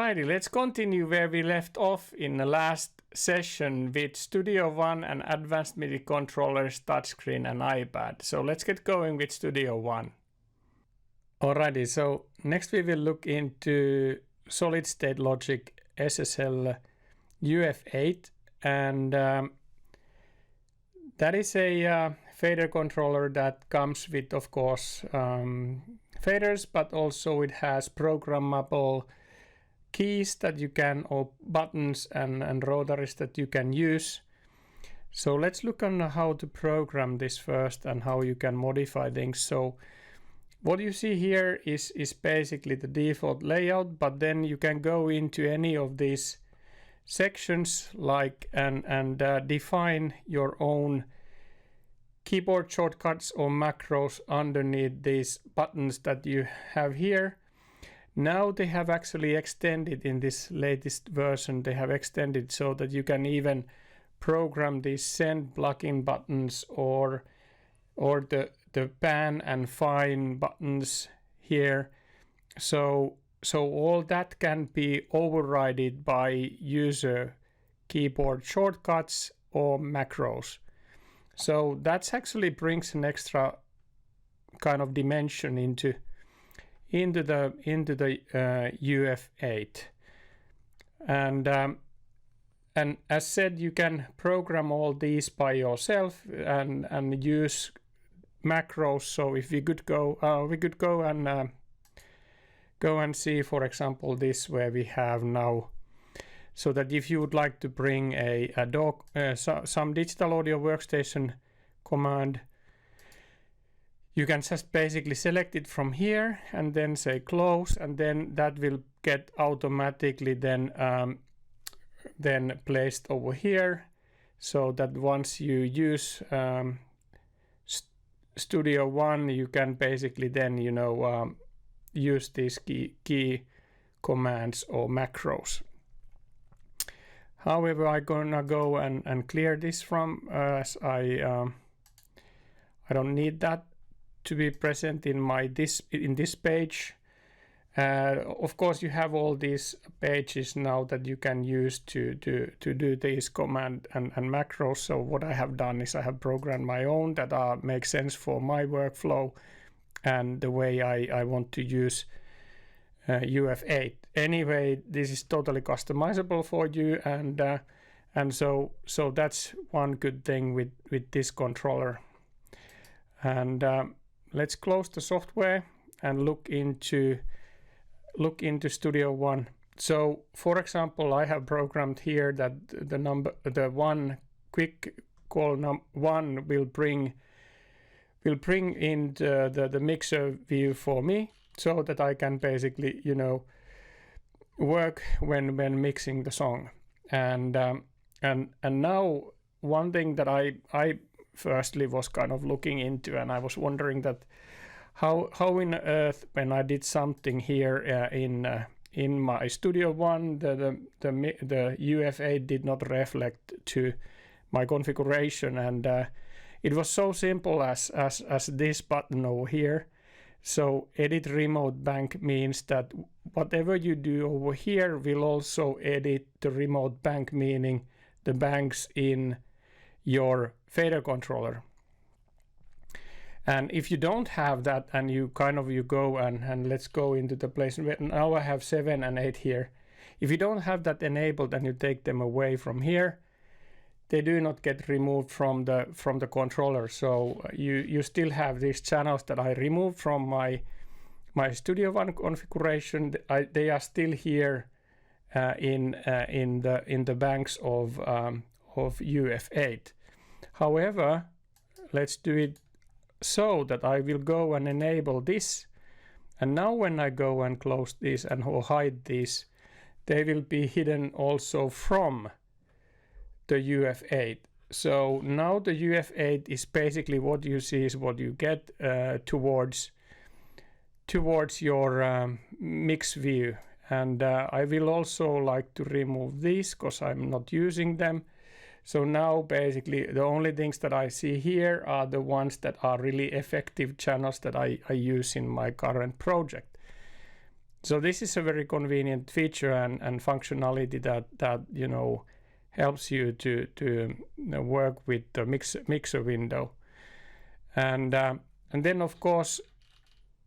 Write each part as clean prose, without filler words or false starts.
Alrighty, let's continue where we left off in the last session with Studio One and Advanced MIDI controllers, touchscreen and iPad. So let's get going with Studio One. Alrighty, so next we will look into Solid State Logic SSL UF8, and that is a fader controller that comes with, of course, faders, but also it has programmable keys that you can, or buttons and rotaries that you can use. So let's look on how to program this first and how you can modify things. So what you see here is basically the default layout, but then you can go into any of these sections like and define your own keyboard shortcuts or macros underneath these buttons that you have here. Now they have actually extended in this latest version, they have extended so that you can even program these send plugin buttons or the pan and fine buttons here. So all that can be overridden by user keyboard shortcuts or macros. So that actually brings an extra kind of dimension into the UF8, and as said, you can program all these by yourself and use macros. So if we could go and see, for example, this where we have now, so that if you would like to bring some Digital Audio Workstation command, you can just basically select it from here and then say close, and then that will get automatically then placed over here, so that once you use Studio One, you can basically then use these key commands or macros. However, I'm gonna go and clear this from as I don't need that to be present in this page. Of course, you have all these pages now that you can use to do these command and macros. So what I have done is I have programmed my own that make sense for my workflow and the way I want to use UF8. Anyway, this is totally customizable for you, and so that's one good thing with this controller. And let's close the software and look into Studio One. So for example, I have programmed here that the one quick call one will bring in the mixer view for me, so that I can basically work when mixing the song. And now one thing that I firstly was kind of looking into, and I was wondering that how in earth, when I did something here in my Studio One, the UF8 did not reflect to my configuration, and it was so simple as this button over here. So edit remote bank means that whatever you do over here will also edit the remote bank, meaning the banks in your fader controller. And if you don't have that, and you go and let's go into the place. Now I have 7 and 8 here. If you don't have that enabled and you take them away from here, they do not get removed from the controller. So you still have these channels that I removed from my Studio One configuration. They are still here in the banks of UF8. However, let's do it so that I will go and enable this, and now when I go and close this and hide these, they will be hidden also from the UF8. So now the UF8 is basically what you see is what you get towards your mix view. And I will also like to remove these because I'm not using them. So now basically the only things that I see here are the ones that are really effective channels that I use in my current project. So this is a very convenient feature and functionality that you know helps you to work with the mixer window. And then of course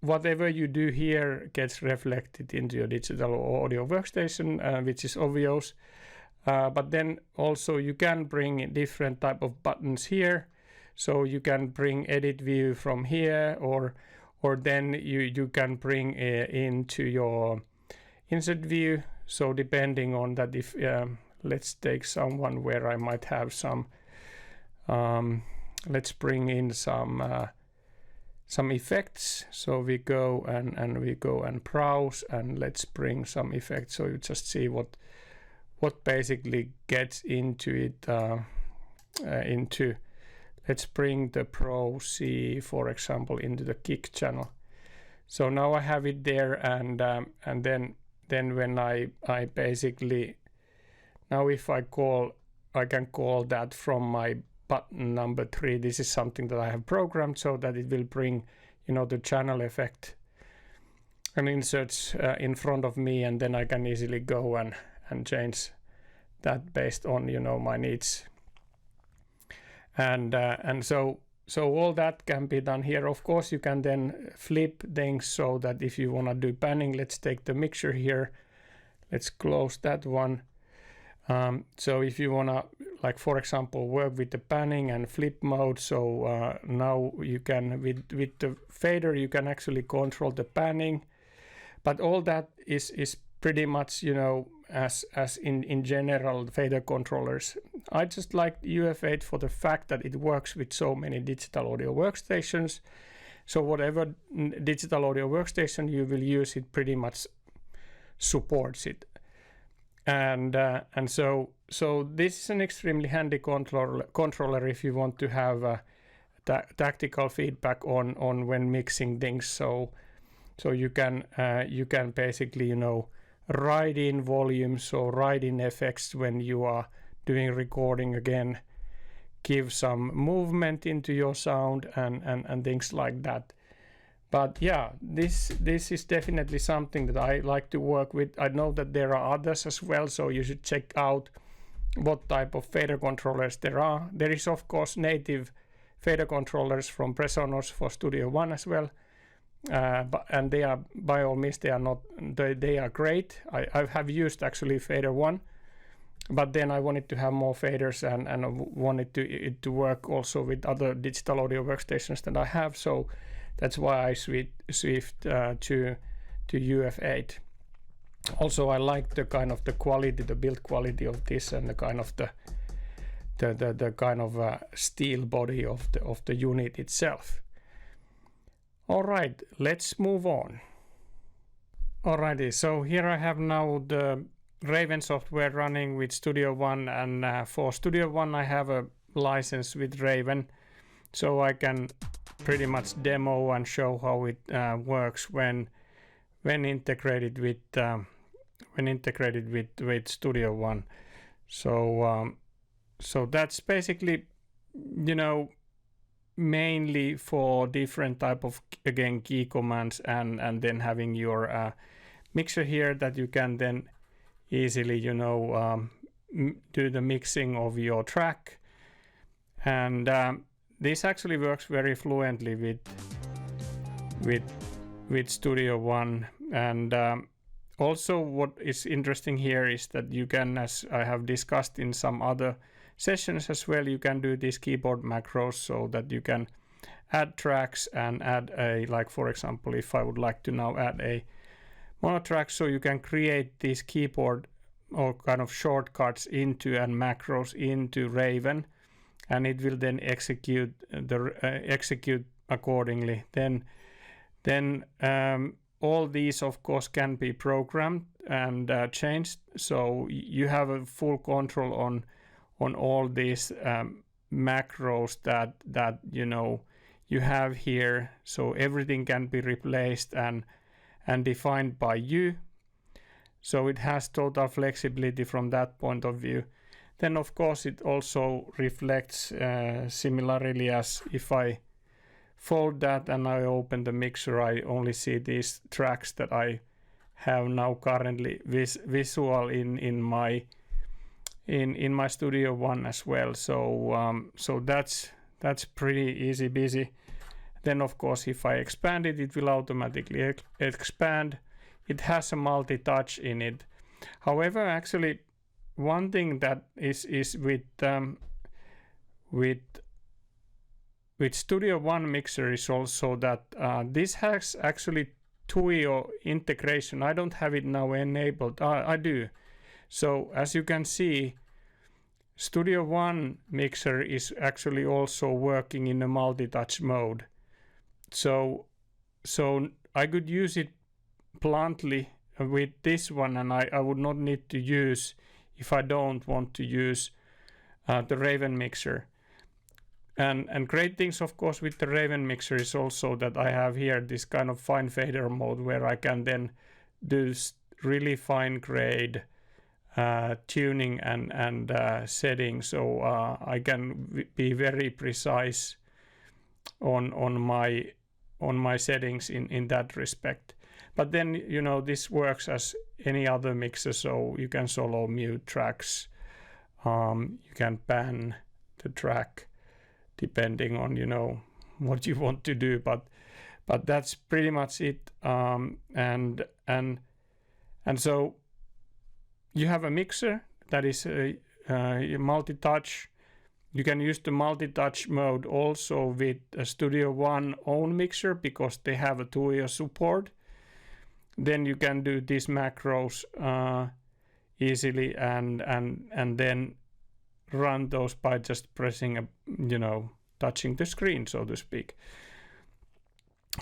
whatever you do here gets reflected into your digital audio workstation, which is obvious. But then also you can bring different type of buttons here. So you can bring edit view from here, or then you can bring into your insert view. So depending on that, if let's take someone where I might have some, let's bring in some effects. So we go and we go and browse, and let's bring some effects. So you just see what basically gets into it. Let's bring the Pro C, for example, into the kick channel. So now I have it there, and then when I basically, now if I can call that from my button number 3. This is something that I have programmed so that it will bring, you know, the channel effect and inserts in front of me, and then I can easily go and change that based on, you know, my needs. And so all that can be done here. Of course, you can then flip things so that if you want to do panning, let's take the mixer here. Let's close that one. So if you want to, like for example, work with the panning and flip mode, so now you can, with the fader, you can actually control the panning. But all that is pretty much, you know, as in general fader controllers. I just like UF8 for the fact that it works with so many digital audio workstations. So whatever digital audio workstation you will use, it pretty much supports it. And so this is an extremely handy controller if you want to have tactical feedback on when mixing things. So you can basically, you know, write in volumes or write in effects when you are doing recording again, give some movement into your sound and things like that. But yeah, this is definitely something that I like to work with. I know that there are others as well, so you should check out what type of fader controllers there are. There is of course native fader controllers from Presonus for Studio One as well. And they are, by all means, they are great. I have used actually fader 1, but then I wanted to have more faders and I wanted it to work also with other digital audio workstations that I have. So that's why I switched to UF8. Also, I like the kind of the quality, the build quality of this, and the kind of the kind of steel body of the unit itself. All right, let's move on. Alrighty, so here I have now the Raven software running with Studio One, and for Studio One I have a license with Raven, so I can pretty much demo and show how it works when integrated with Studio One. So that's basically, you know, mainly for different type of, again, key commands, and then having your mixer here that you can then easily, you know, do the mixing of your track. And this actually works very fluently with Studio One. And also what is interesting here is that you can, as I have discussed in some other sessions as well, you can do these keyboard macros so that you can add tracks and add a, like for example, if I would like to now add a mono track, so you can create these keyboard or kind of shortcuts into and macros into Raven, and it will then execute accordingly. Then all these of course can be programmed and changed, so you have a full control on all these macros that you know you have here. So everything can be replaced and defined by you. So it has total flexibility from that point of view. Then of course it also reflects similarly as if I fold that and I open the mixer, I only see these tracks that I have now currently visual in my Studio One as well. So that's pretty easy busy. Then of course if I expand it, it will automatically expand. It has a multi-touch in it. However, actually one thing that is with Studio One mixer is also that this has actually TUIO integration. I don't have it now enabled. I do. So as you can see, Studio One mixer is actually also working in a multi-touch mode. So I could use it bluntly with this one, and I would not need to use, if I don't want to use the Raven mixer. And great things of course with the Raven mixer is also that I have here this kind of fine fader mode where I can then do really fine grade tuning and setting, so I can be very precise on my settings in that respect. But then, you know, this works as any other mixer, so you can solo mute tracks, you can pan the track depending on, you know, what you want to do, but that's pretty much it. And so you have a mixer that is a multi-touch. You can use the multi-touch mode also with a Studio One own mixer because they have a TUIO support. Then you can do these macros easily and then run those by just pressing touching the screen, so to speak.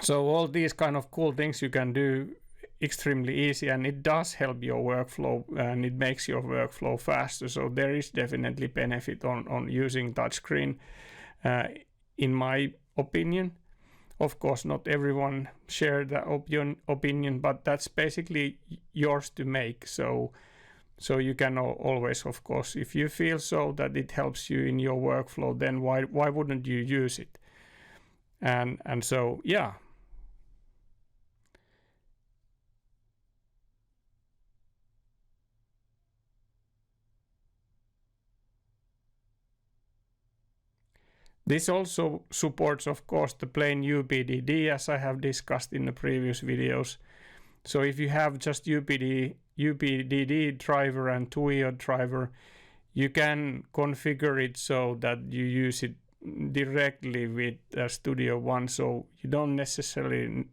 So all these kind of cool things you can do extremely easy, and it does help your workflow and it makes your workflow faster. So there is definitely benefit on using touchscreen, in my opinion. Of course, not everyone share the opinion, but that's basically yours to make. So you can always, of course, if you feel so that it helps you in your workflow, then why wouldn't you use it? And so yeah. This also supports, of course, the plain UPDD, as I have discussed in the previous videos. So if you have just UPDD driver and TUIO driver, you can configure it so that you use it directly with Studio One. So you don't necessarily,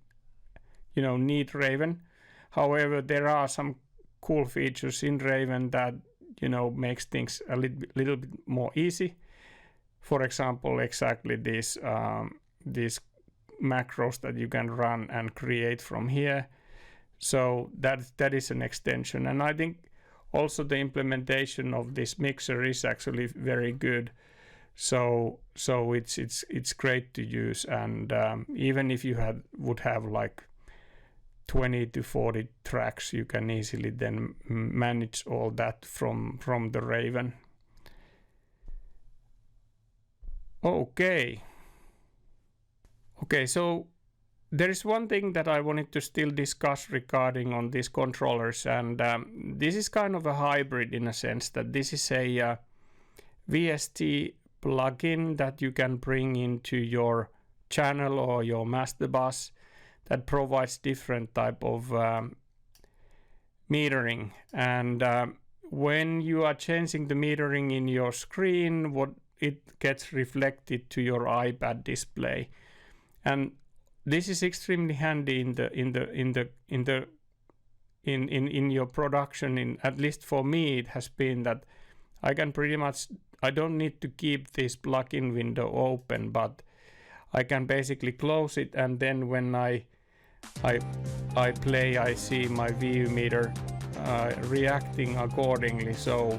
need Raven. However, there are some cool features in Raven that, makes things a little bit more easy. For example, exactly these macros that you can run and create from here. So that is an extension, and I think also the implementation of this mixer is actually very good. So it's great to use, and even if you would have like 20 to 40 tracks, you can easily then manage all that from the Raven. Okay, so there is one thing that I wanted to still discuss regarding on these controllers, and this is kind of a hybrid in a sense that this is a VST plugin that you can bring into your channel or your master bus that provides different type of metering, and when you are changing the metering in your screen, it gets reflected to your iPad display, and this is extremely handy in your production. At least for me, it has been that I can pretty much, I don't need to keep this plugin window open, but I can basically close it, and then when I play, I see my VU meter reacting accordingly. So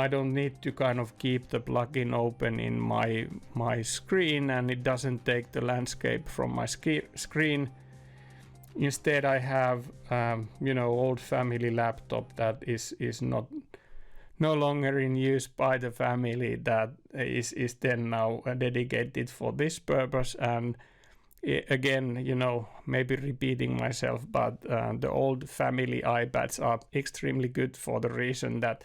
I don't need to kind of keep the plugin open in my screen, and it doesn't take the landscape from my screen. Instead, I have old family laptop that is no longer in use by the family, that is then now dedicated for this purpose, and again, you know, maybe repeating myself, but the old family iPads are extremely good for the reason that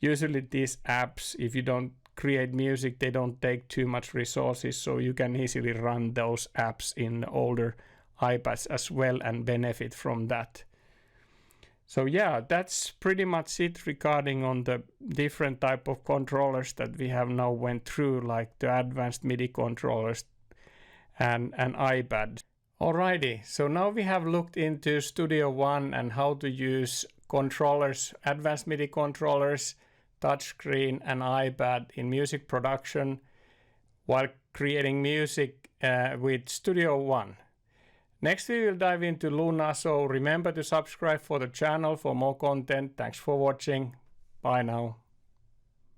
usually these apps, if you don't create music, they don't take too much resources, so you can easily run those apps in older iPads as well and benefit from that. So yeah, that's pretty much it regarding on the different type of controllers that we have now went through, like the advanced MIDI controllers and an iPad. Alrighty, so now we have looked into Studio One and how to use controllers, advanced MIDI controllers, touchscreen and iPad in music production while creating music with Studio One. Next we will dive into Luna, so remember to subscribe for the channel for more content. Thanks for watching. Bye now.